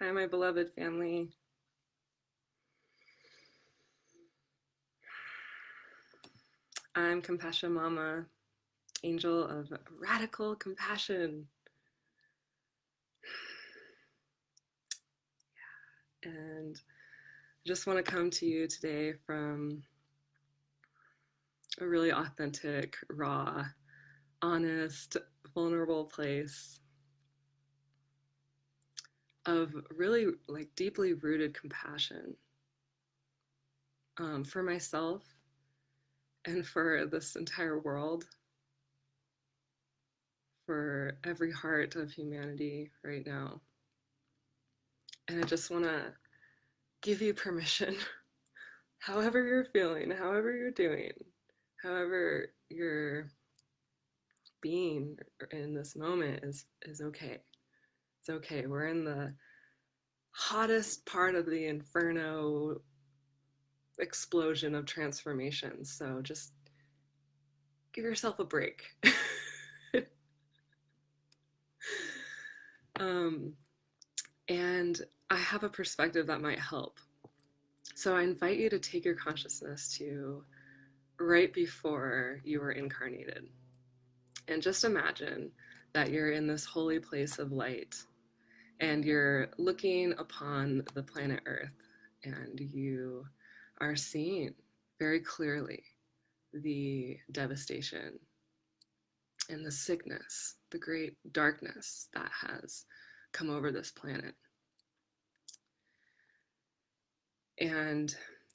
Hi, my beloved family. I'm Compassion Mama, angel of radical compassion. And I just want to come to you today from a really authentic, raw, honest, vulnerable place of really like deeply rooted compassion for myself and for this entire world, for every heart of humanity right now. And I just want to give you permission, however you're feeling, however you're doing, however you're being in this moment is okay. It's okay. We're in the hottest part of the inferno explosion of transformation. So just give yourself a break. um, and I have a perspective that might help. So I invite you to take your consciousness to right before you were incarnated. And just imagine that you're in this holy place of light and you're looking upon the planet Earth and you are seeing very clearly the devastation and the sickness, the great darkness that has come over this planet. And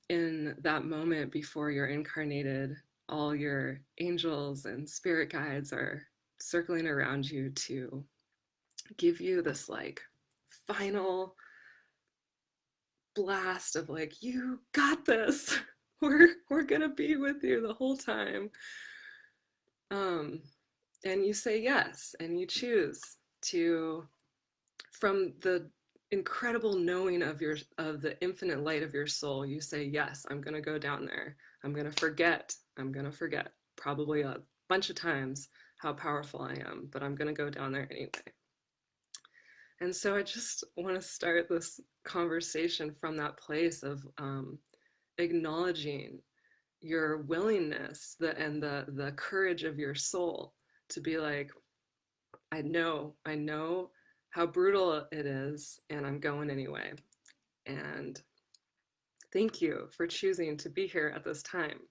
in that moment before you're incarnated, all your angels and spirit guides are circling around you to give you this like final blast of like, you got this. We're gonna be with you the whole time. Um, and you say yes, and you choose to, from the incredible knowing of the infinite light of your soul, you say yes, I'm gonna go down there. I'm gonna forget. Probably a bunch of times how powerful I am, but I'm gonna go down there anyway. And so I just want to start this conversation from that place of acknowledging your willingness and the courage of your soul to be like, I know how brutal it is, and I'm going anyway. And thank you for choosing to be here at this time.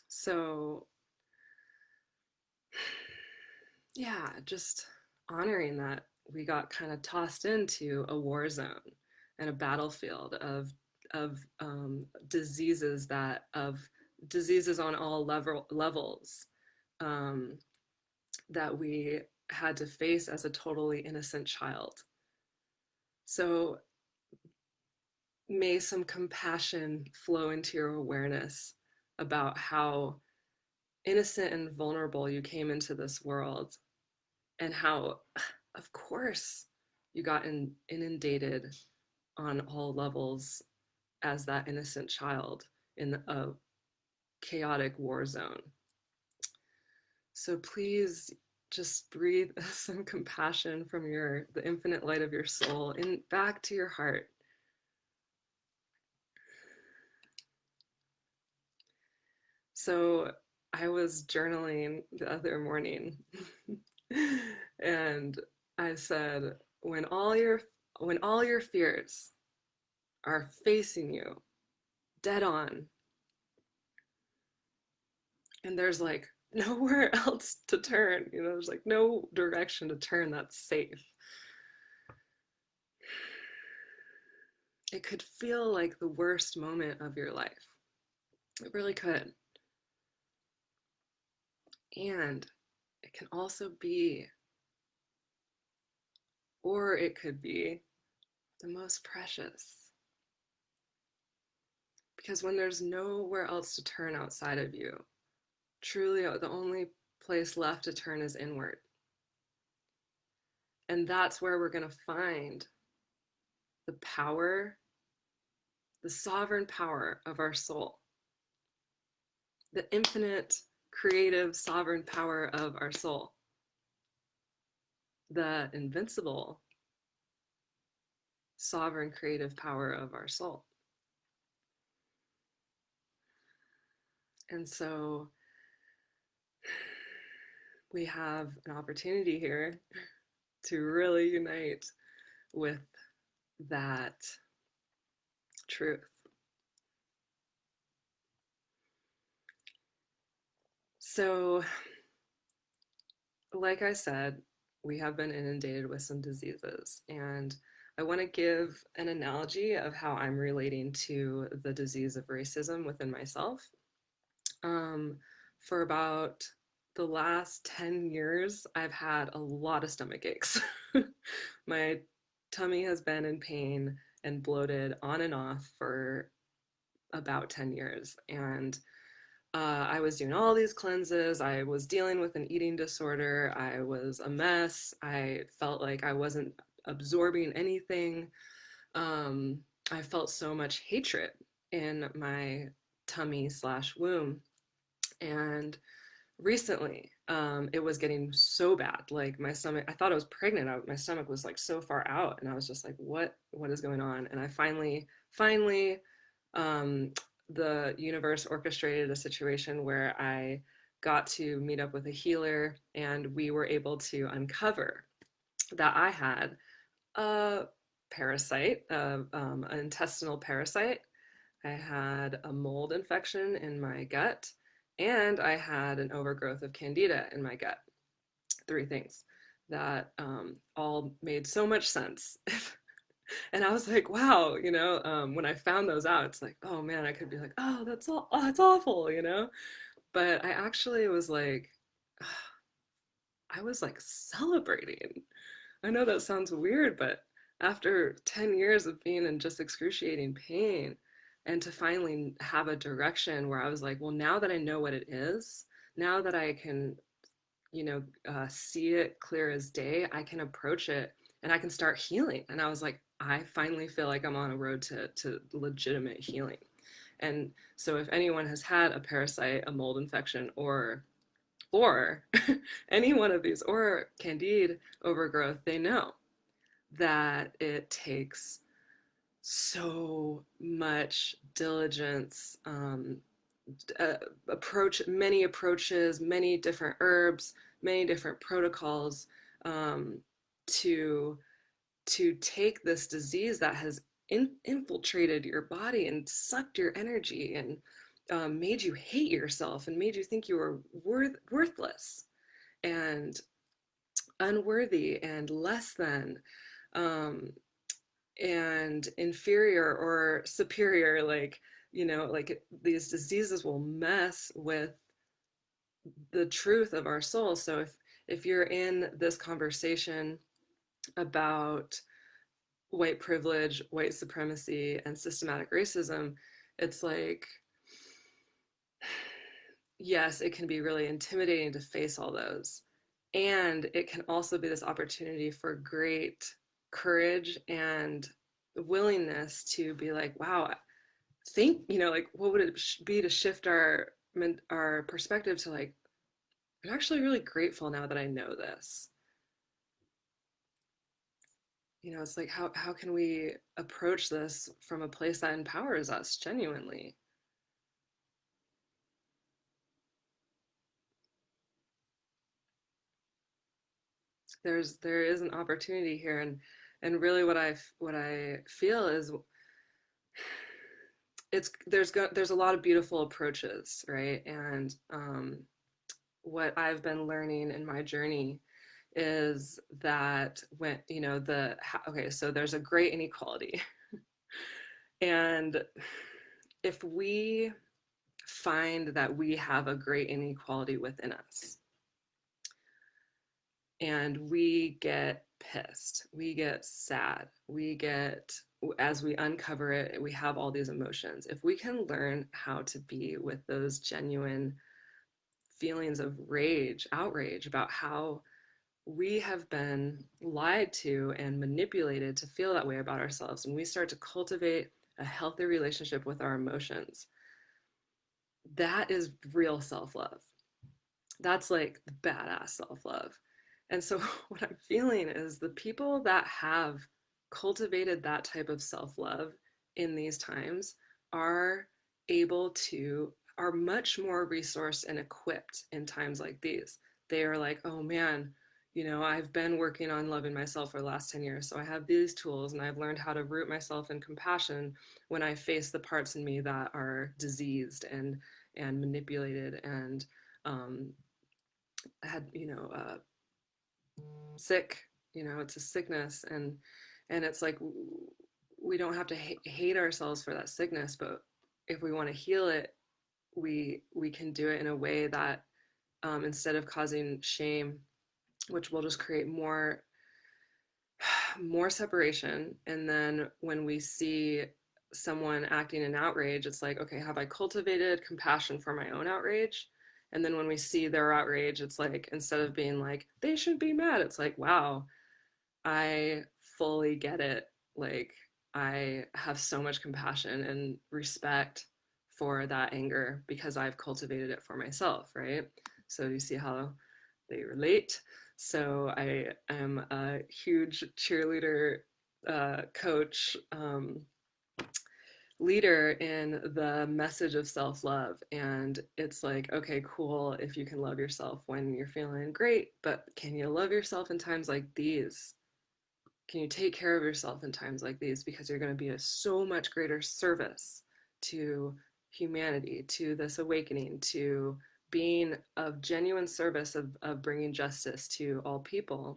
So, yeah, just honoring that we got kind of tossed into a war zone and a battlefield of diseases on all levels um, that we had to face as a totally innocent child. So may some compassion flow into your awareness about how innocent and vulnerable you came into this world, and how, of course, you got inundated on all levels as that innocent child in a chaotic war zone. So please just breathe some compassion from the infinite light of your soul and back to your heart. So I was journaling the other morning and I said, when all your fears are facing you dead on, and there's like nowhere else to turn, there's like no direction to turn that's safe. It could feel like the worst moment of your life. It really could. And it can also be, or it could be, the most precious. Because when there's nowhere else to turn outside of you, truly the only place left to turn is inward. And that's where we're going to find the power, the sovereign power of our soul, the infinite creative, sovereign power of our soul, the invincible, sovereign, creative power of our soul. And so we have an opportunity here to really unite with that truth. So, like I said, we have been inundated with some diseases, and I want to give an analogy of how I'm relating to the disease of racism within myself. Um, for about the last 10 years, I've had a lot of stomach aches. My tummy has been in pain and bloated on and off for about 10 years. And I was doing all these cleanses. I was dealing with an eating disorder. I was a mess. I felt like I wasn't absorbing anything. I felt so much hatred in my tummy slash womb. And recently, it was getting so bad. Like my stomach, I thought I was pregnant. My stomach was like so far out, and I was just like, what is going on? And I finally, um, the universe orchestrated a situation where I got to meet up with a healer, and we were able to uncover that I had a parasite, an intestinal parasite. I had a mold infection in my gut, and I had an overgrowth of candida in my gut. Three things that all made so much sense. And I was like, wow, when I found those out, it's like, oh man, I could be like, oh, that's awful, But I actually was like, I was like celebrating. I know that sounds weird, but after 10 years of being in just excruciating pain, and to finally have a direction where I was like, well, now that I know what it is, now that I can, see it clear as day, I can approach it and I can start healing. And I was like, I finally feel like I'm on a road to legitimate healing. And so if anyone has had a parasite, a mold infection, or any one of these, or candide overgrowth, they know that it takes so much diligence, many approaches, many different herbs, many different protocols, um, to take this disease that has infiltrated your body and sucked your energy and made you hate yourself and made you think you were worthless and unworthy and less than, um, and inferior or superior. Like, like these diseases will mess with the truth of our soul. So if you're in this conversation about white privilege, white supremacy, and systematic racism, it's like, yes, it can be really intimidating to face all those. And it can also be this opportunity for great courage and willingness to be like, wow, like, what would it be to shift our perspective to like, I'm actually really grateful now that I know this. It's like, how can we approach this from a place that empowers us genuinely? There is an opportunity here, and really what I feel is there's a lot of beautiful approaches, right? And what I've been learning in my journey is that when okay, so there's a great inequality. And if we find that we have a great inequality within us and we get pissed, we get sad, as we uncover it, we have all these emotions. If we can learn how to be with those genuine feelings of rage, outrage about how we have been lied to and manipulated to feel that way about ourselves, and we start to cultivate a healthy relationship with our emotions, that is real self-love. That's like badass self-love. And so what I'm feeling is the people that have cultivated that type of self-love in these times are able to are much more resourced and equipped in times like these. They are like, oh man, I've been working on loving myself for the last 10 years. So I have these tools and I've learned how to root myself in compassion when I face the parts in me that are diseased and manipulated and um, had sick. It's a sickness, and it's like we don't have to hate ourselves for that sickness, but if we want to heal it, we can do it in a way that instead of causing shame, which will just create more separation. And then when we see someone acting in outrage, it's like, okay, have I cultivated compassion for my own outrage? And then when we see their outrage, it's like, instead of being like, they should be mad, it's like, wow, I fully get it. Like, I have so much compassion and respect for that anger because I've cultivated it for myself, right? So you see how they relate. So I am a huge cheerleader, coach, leader in the message of self love. And it's like, okay, cool, if you can love yourself when you're feeling great, but can you love yourself in times like these? Can you take care of yourself in times like these? Because you're going to be a so much greater service to humanity, to this awakening, to being of genuine service of bringing justice to all people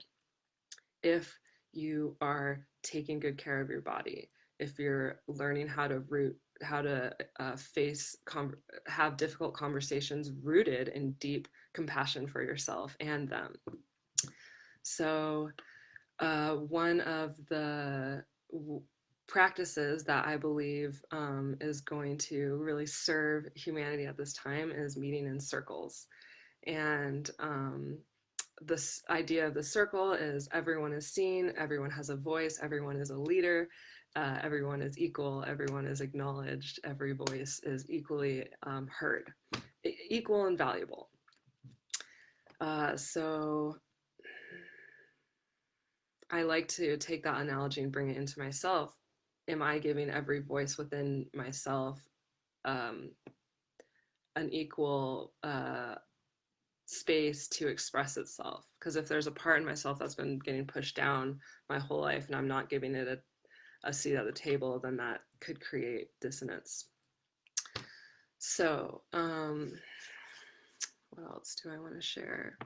if you are taking good care of your body, if you're learning how to face, have difficult conversations rooted in deep compassion for yourself and them. So, one of the practices that I believe is going to really serve humanity at this time is meeting in circles. And this idea of the circle is everyone is seen, everyone has a voice, everyone is a leader, everyone is equal, everyone is acknowledged, every voice is equally heard, equal and valuable. So I like to take that analogy and bring it into myself. Am I giving every voice within myself um, an equal space to express itself? Because if there's a part in myself that's been getting pushed down my whole life and I'm not giving it a seat at the table, then that could create dissonance. So, what else do I want to share?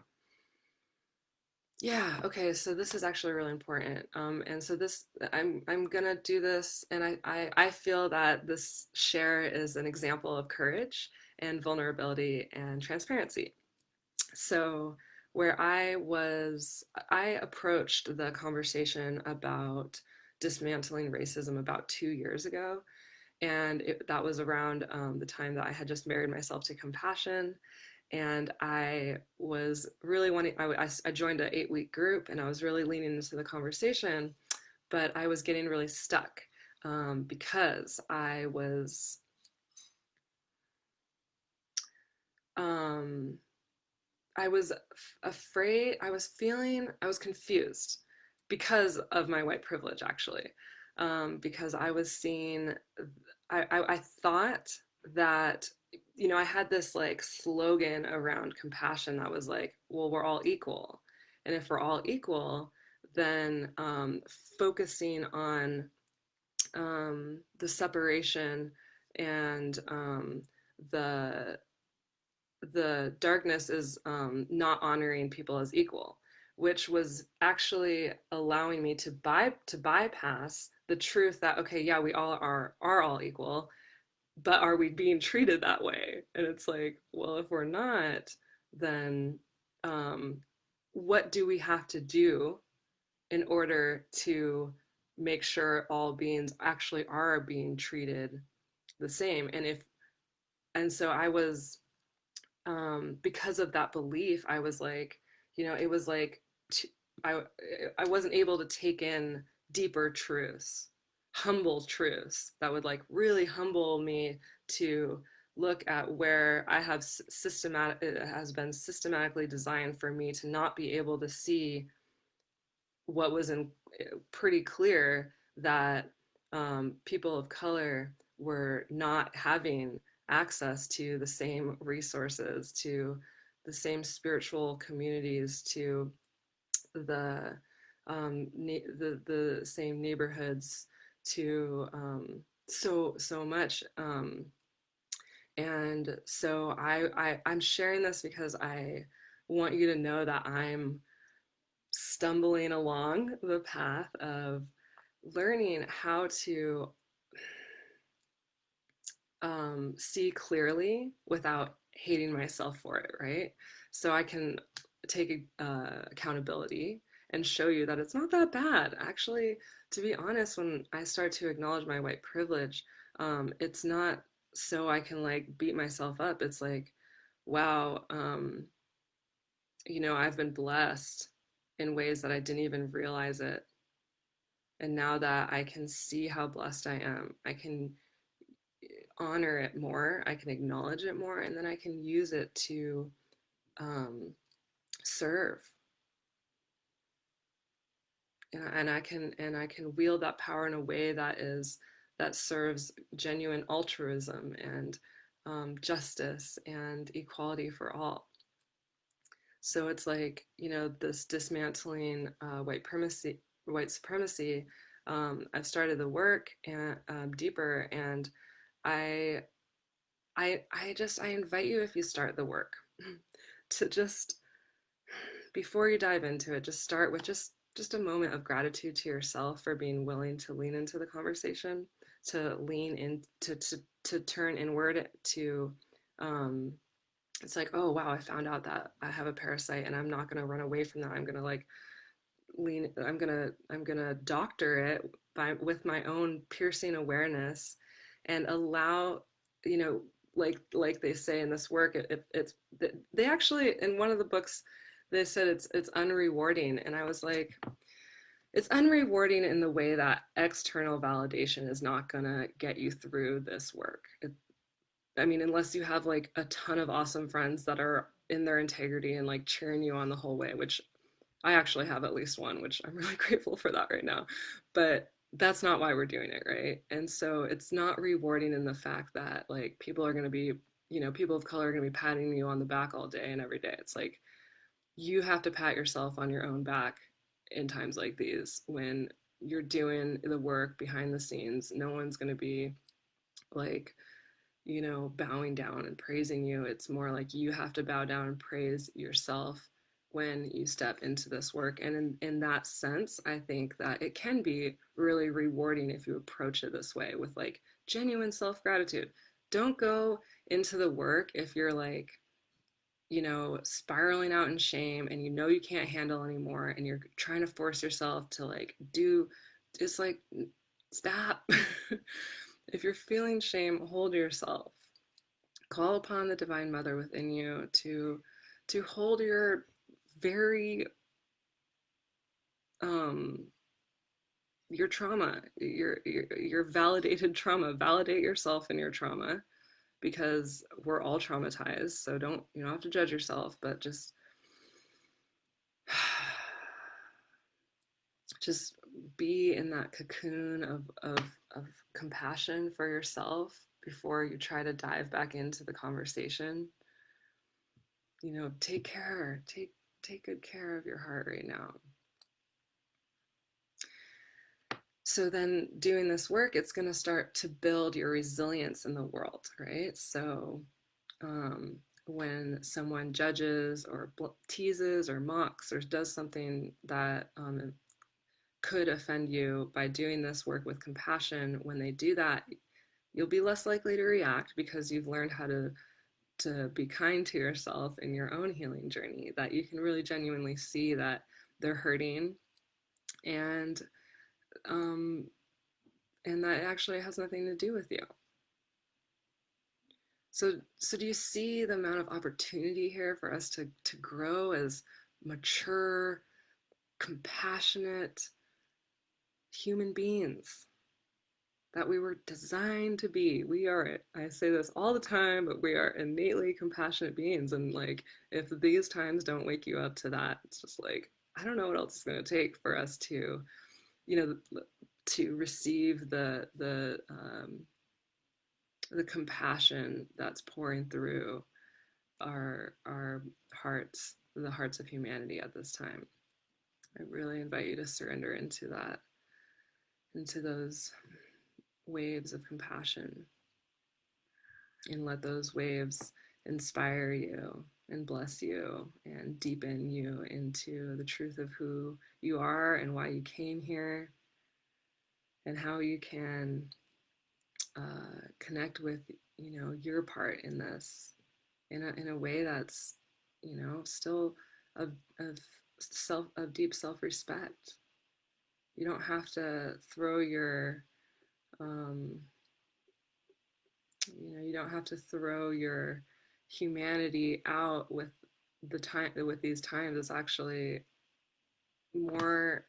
Yeah, okay, so this is actually really important. And so this I'm gonna do this, and I feel that this share is an example of courage and vulnerability and transparency. So where I approached the conversation about dismantling racism about 2 years ago. And that was around the time that I had just married myself to compassion. And I was really wanting, I joined an 8-week group and I was really leaning into the conversation, but I was getting really stuck because um, I was afraid, I was confused because of my white privilege, actually. Because I was seeing, I thought that, I had this like slogan around compassion that was like, well, we're all equal. And if we're all equal, then focusing on the separation and the the darkness is not honoring people as equal, which was actually allowing me to bypass the truth that, okay, yeah, we all are all equal, but are we being treated that way? And it's like, well, if we're not, then um, what do we have to do in order to make sure all beings actually are being treated the same? And so I was because of that belief, I was like, it was like I I wasn't able to take in deeper truths, humble truths that would like really humble me to look at where I have systematic, it has been systematically designed for me to not be able to see what was in pretty clear that people of color were not having access to the same resources, to the same spiritual communities, to the the same neighborhoods, to so much. And so I'm sharing this because I want you to know that I'm stumbling along the path of learning how to see clearly without hating myself for it, right? So I can take accountability and show you that it's not that bad. Actually, to be honest, when I start to acknowledge my white privilege, it's not so I can like beat myself up. It's like, wow, I've been blessed in ways that I didn't even realize it. And now that I can see how blessed I am, I can honor it more, I can acknowledge it more, and then I can use it to um, serve. And I can wield that power in a way that serves genuine altruism and justice and equality for all. So it's like, this dismantling white supremacy. I've started the work and deeper, and I I invite you, if you start the work, to just, before you dive into it, just start with just a moment of gratitude to yourself for being willing to lean into the conversation, to lean in, to turn inward, to um it's like, oh wow, I found out that I have a parasite, and I'm not going to run away from that. I'm going to like I'm going to doctor it with my own piercing awareness, and allow, you know like they say in this work, it's they actually, in one of the books, they said it's unrewarding, and I was like, it's unrewarding in the way that external validation is not going to get you through this work. I mean, unless you have like a ton of awesome friends that are in their integrity and like cheering you on the whole way, which I actually have at least one, which I'm really grateful for that right now. But that's not why we're doing it, right? And so it's not rewarding in the fact that like people are going to be, people of color are going to be patting you on the back all day and every day. It's like you have to pat yourself on your own back in times like these when you're doing the work behind the scenes. No one's going to be like, bowing down and praising you. It's more like you have to bow down and praise yourself when you step into this work. And in that sense, I think that it can be really rewarding if you approach it this way, with like genuine self gratitude. Don't go into the work if you're like, spiraling out in shame, and you can't handle anymore, and you're trying to force yourself to like do, it's like, stop. If you're feeling shame, hold yourself. Call upon the Divine Mother within you to hold your very um your trauma, your validated trauma. Validate yourself in your trauma, because we're all traumatized. So you don't have to judge yourself, but just be in that cocoon of compassion for yourself before you try to dive back into the conversation. Take good care of your heart right now. So then, doing this work, it's going to start to build your resilience in the world, right? So when someone judges or teases or mocks or does something that could offend you, by doing this work with compassion, when they do that, you'll be less likely to react, because you've learned how to be kind to yourself in your own healing journey, that you can really genuinely see that they're hurting, and um, and that actually has nothing to do with you. So do you see the amount of opportunity here for us to grow as mature, compassionate human beings? that we were designed to be. We are, I say this all the time, but we are innately compassionate beings. And like, if these times don't wake you up to that, it's just like, I don't know what else it's going to take for us to, you know, to receive the compassion that's pouring through our hearts, the hearts of humanity at this time. I really invite you to surrender into that, into those waves of compassion, and let those waves inspire you and bless you and deepen you into the truth of who you are and why you came here, and how you can connect with, you know, your part in this in a way that's, you know, still of of deep self-respect. You don't have to throw your um, you know, you don't have to throw your humanity out with the time, with these times. It's actually more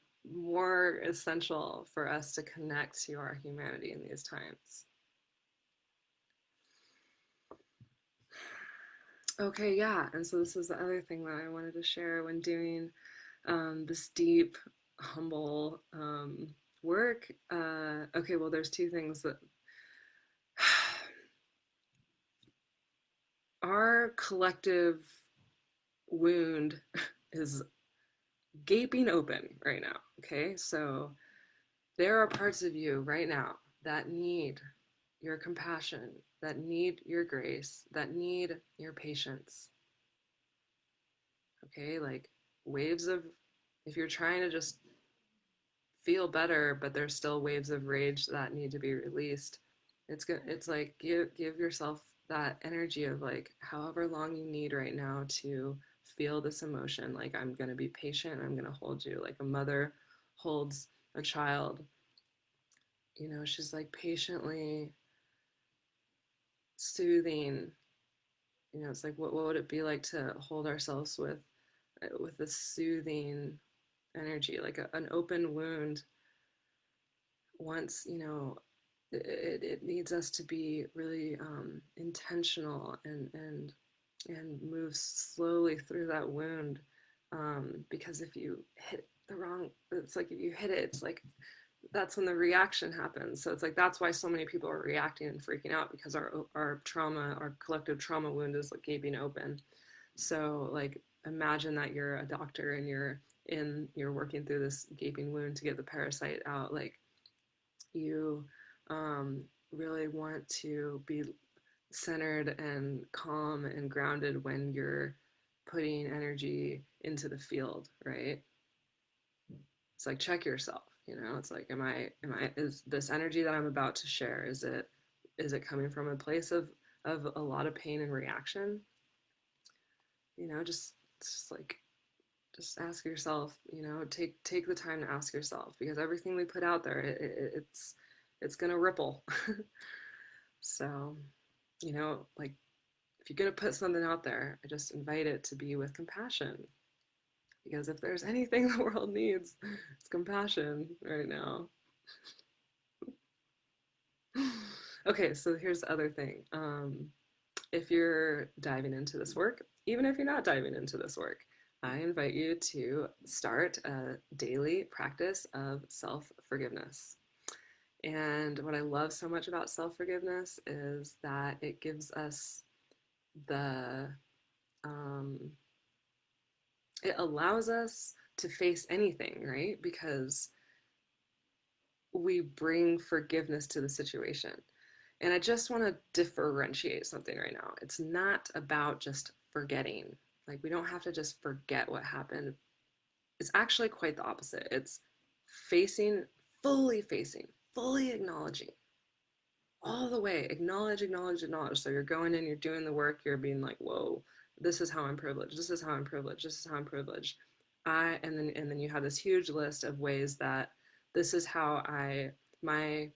essential for us to connect to our humanity in these times. Okay, yeah, and so this is the other thing that I wanted to share when doing this deep, humble work. Okay, well, there's two things that our collective wound is gaping open right now. Okay, so there are parts of you right now that need your compassion, that need your grace, that need your patience. Okay, like waves of, if you're trying to just feel better, but there's still waves of rage that need to be released, it's good. It's like give yourself that energy of like however long you need right now to feel this emotion. Like, I'm gonna be patient. I'm gonna hold you like a mother holds a child. You know, she's like patiently soothing. You know, it's like what would it be like to hold ourselves with this soothing energy, like an open wound. Once, you know, it needs us to be really intentional and move slowly through that wound, because if you hit the wrong, it's like if you hit it, it's like that's when the reaction happens. So it's like that's why so many people are reacting and freaking out, because our trauma, our collective trauma wound is like gaping open. So like imagine that you're a doctor and you're working through this gaping wound to get the parasite out. Like, you really want to be centered and calm and grounded when you're putting energy into the field, right? It's like check yourself, you know. It's like am I is this energy that I'm about to share, is it coming from a place of a lot of pain and reaction? You know, just like just ask yourself, you know, take the time to ask yourself, because everything we put out there, it's gonna ripple. So, you know, like if you're gonna put something out there, I just invite it to be with compassion, because if there's anything the world needs, it's compassion right now. Okay, so here's the other thing. If you're diving into this work, even if you're not diving into this work, I invite you to start a daily practice of self forgiveness. And what I love so much about self forgiveness is that it gives us the, um, it allows us to face anything, right? Because we bring forgiveness to the situation. And I just want to differentiate something right now. It's not about just forgetting. Like, we don't have to just forget what happened. It's actually quite the opposite. It's facing, facing, fully acknowledging all the way. Acknowledge, acknowledge, acknowledge. So you're going in, you're doing the work, you're being like, whoa, this is how I'm privileged. This is how I'm privileged. This is how I'm privileged. And then you have this huge list of ways that this is how my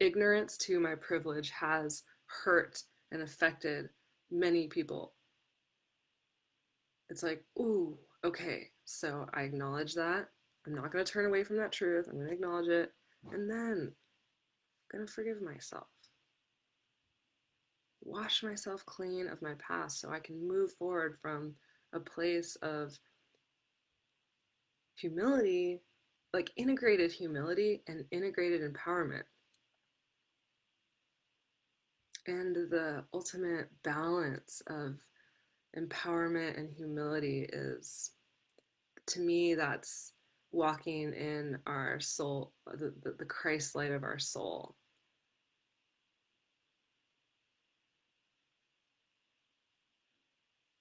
ignorance to my privilege has hurt and affected many people. It's like, ooh, okay, so I acknowledge that. I'm not going to turn away from that truth. I'm going to acknowledge it. And then I'm gonna forgive myself, wash myself clean of my past so I can move forward from a place of humility, like integrated humility and integrated empowerment. And the ultimate balance of empowerment and humility is, to me, that's walking in our soul, the Christ light of our soul.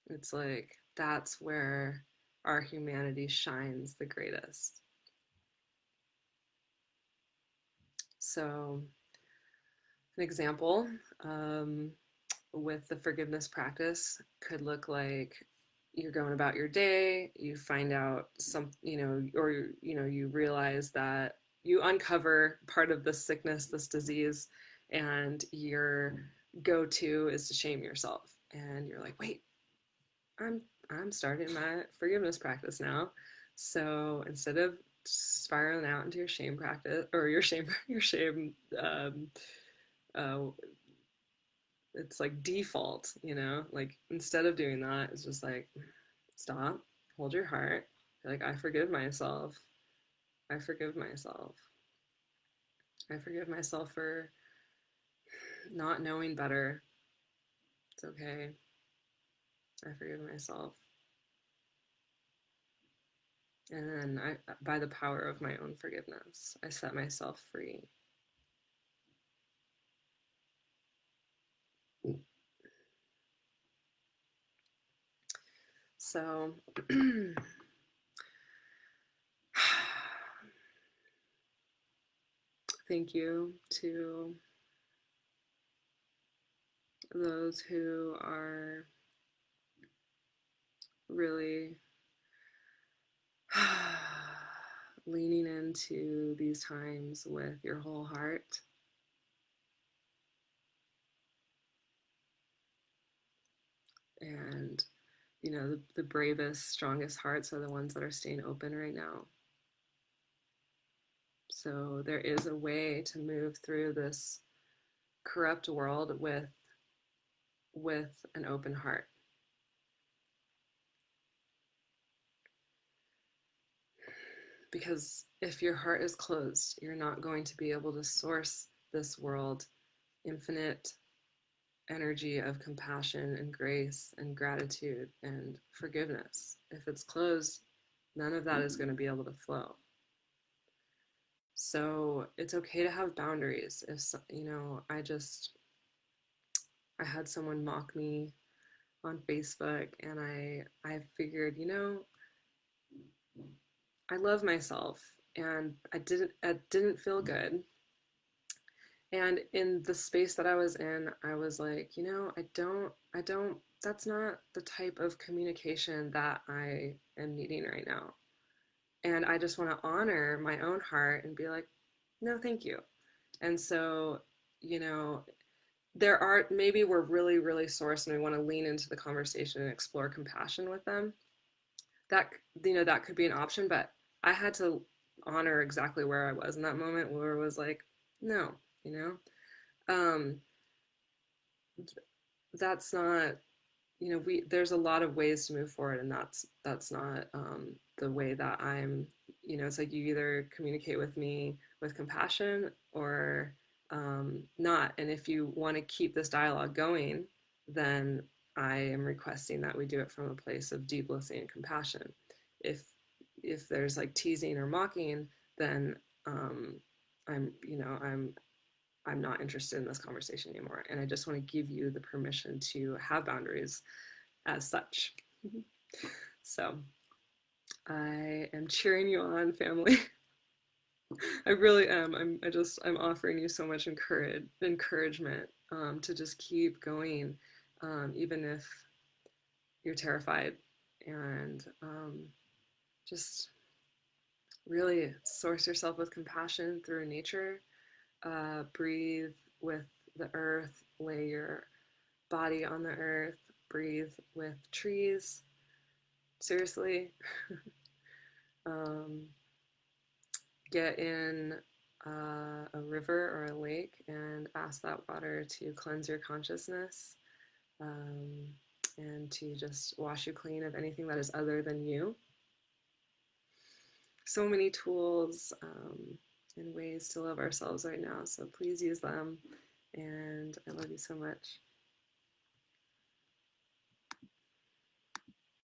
It's like that's where our humanity shines the greatest. So, an example with the forgiveness practice could look like you're going about your day, you find out some, or, you realize that you uncover part of this sickness, this disease, and your go-to is to shame yourself. And you're like, wait, I'm I'm starting my forgiveness practice now. So instead of spiraling out into your shame practice or your shame uh, it's like default, like instead of doing that, it's just like stop, hold your heart, like I forgive myself. I forgive myself. I forgive myself for not knowing better. It's okay. I forgive myself. And then by the power of my own forgiveness, I set myself free. So, thank you to those who are really leaning into these times with your whole heart. And, the bravest, strongest hearts are the ones that are staying open right now. So there is a way to move through this corrupt world with an open heart. Because if your heart is closed, you're not going to be able to source this world infinite energy of compassion and grace and gratitude and forgiveness. If it's closed, none of that is going to be able to flow. So it's okay to have boundaries. If I had someone mock me on Facebook, and I figured, I love myself, and I didn't feel good. And in the space that I was in, I was like, I don't, that's not the type of communication that I am needing right now. And I just want to honor my own heart and be like, no, thank you. And so, you know, maybe we're really, really sourced and we want to lean into the conversation and explore compassion with them. That, that could be an option, but I had to honor exactly where I was in that moment, where it was like, no, you um, that's not, there's a lot of ways to move forward, and that's not the way that I'm, it's like you either communicate with me with compassion or not. And if you want to keep this dialogue going, then I am requesting that we do it from a place of deep listening and compassion. If if there's like teasing or mocking, then I'm, I'm not interested in this conversation anymore. And I just want to give you the permission to have boundaries as such. So I am cheering you on, family. I really am. I'm offering you so much encouragement to just keep going, even if you're terrified, and just really source yourself with compassion through nature. Breathe with the earth, lay your body on the earth, breathe with trees. Seriously. um, get in a river or a lake and ask that water to cleanse your consciousness, um, and to just wash you clean of anything that is other than you. So many tools and ways to love ourselves right now. So please use them. And I love you so much.